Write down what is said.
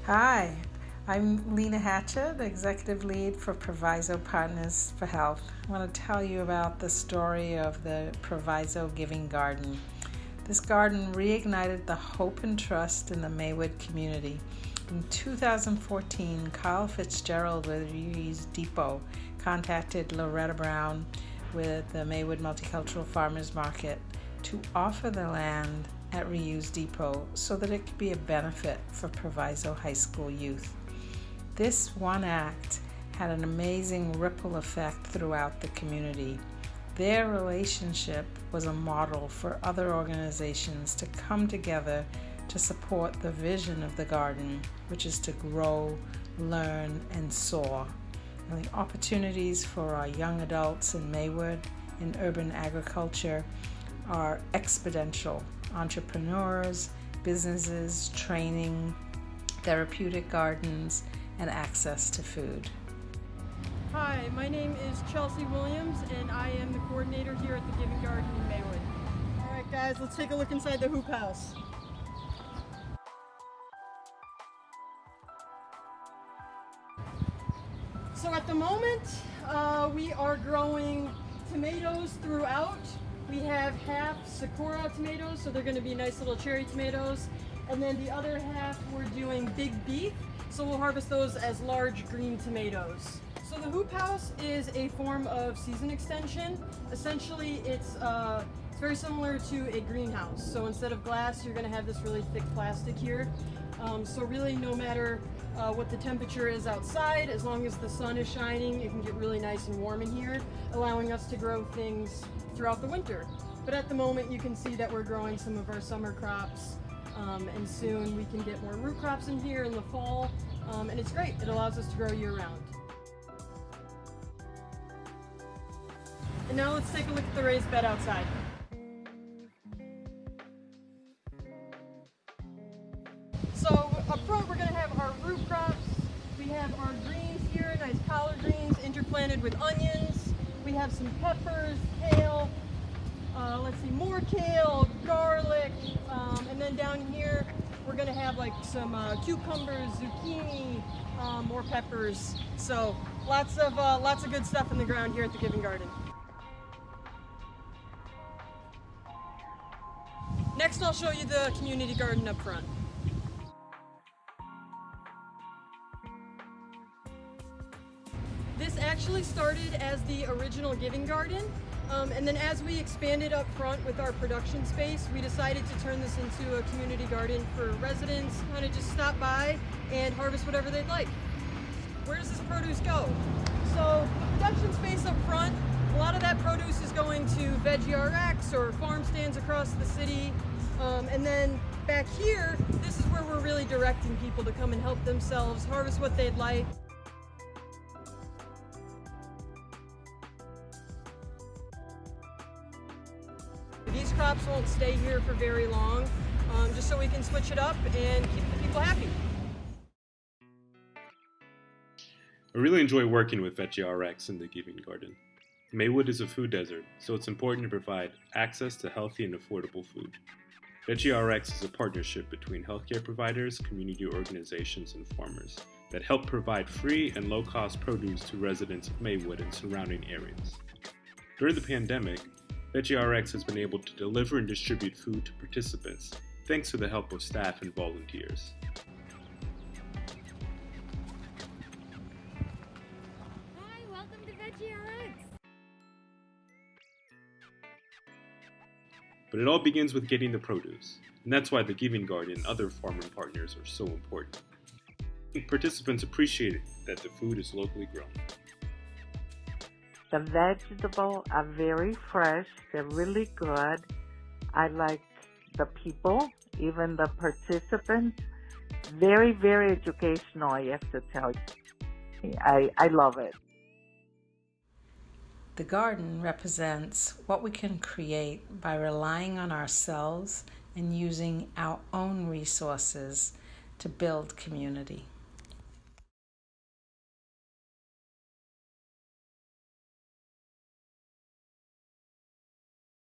Hi, I'm Lena Hatcher, the Executive Lead for Proviso Partners for Health. I want to tell you about the story of the Proviso Giving Garden. This garden reignited the hope and trust in the Maywood community. In 2014, Carl Fitzgerald with Reuse Depot contacted Loretta Brown with the Maywood Multicultural Farmers Market to offer the land at Reuse Depot so that it could be a benefit for Proviso High School youth. This one act had an amazing ripple effect throughout the community. Their relationship was a model for other organizations to come together to support the vision of the garden, which is to grow, learn, and soar. And the opportunities for our young adults in Maywood in urban agriculture are exponential. Entrepreneurs, businesses, training, therapeutic gardens, and access to food. Hi, my name is Chelsea Williams and I am the coordinator here at the Giving Garden in Maywood. Alright guys, let's take a look inside the hoop house. So at the moment, we are growing tomatoes throughout. We have half Sakura tomatoes, so they're going to be nice little cherry tomatoes. And then the other half we're doing big beef, so we'll harvest those as large green tomatoes. So the hoop house is a form of season extension. Essentially, it's very similar to a greenhouse. So instead of glass, you're going to have this really thick plastic here. So really, no matter what the temperature is outside, as long as the sun is shining, it can get really nice and warm in here, allowing us to grow things throughout the winter. But at the moment, you can see that we're growing some of our summer crops, and soon we can get more root crops in here in the fall, and it's great. It allows us to grow year-round. And now let's take a look at the raised bed outside. So up front, we're going to have our root crops. We have our greens here, nice collard greens interplanted with onions. We have some peppers, kale, let's see, more kale, garlic, and then down here we're going to have like some cucumbers, zucchini, more peppers. So lots of good stuff in the ground here at the Giving Garden. Next, I'll show you the community garden up front. This actually started as the original Giving Garden, and then as we expanded up front with our production space, we decided to turn this into a community garden for residents, kind of just stop by and harvest whatever they'd like. Where does this produce go? So the production space up front, a lot of that produce is going to VeggieRx or farm stands across the city, and then back here, this is where we're really directing people to come and help themselves harvest what they'd like. These crops won't stay here for very long, just so we can switch it up and keep the people happy. I really enjoy working with VeggieRx in the Giving Garden. Maywood is a food desert, so it's important to provide access to healthy and affordable food. VeggieRx is a partnership between healthcare providers, community organizations, and farmers that help provide free and low-cost produce to residents of Maywood and surrounding areas. During the pandemic, VeggieRx has been able to deliver and distribute food to participants thanks to the help of staff and volunteers. Hi, welcome to VeggieRx. But it all begins with getting the produce, and that's why the Giving Garden and other farmer partners are so important. Participants appreciate that the food is locally grown. The vegetables are very fresh. They're really good. I like the people, even the participants. Very, very educational, I have to tell you. I love it. The garden represents what we can create by relying on ourselves and using our own resources to build community.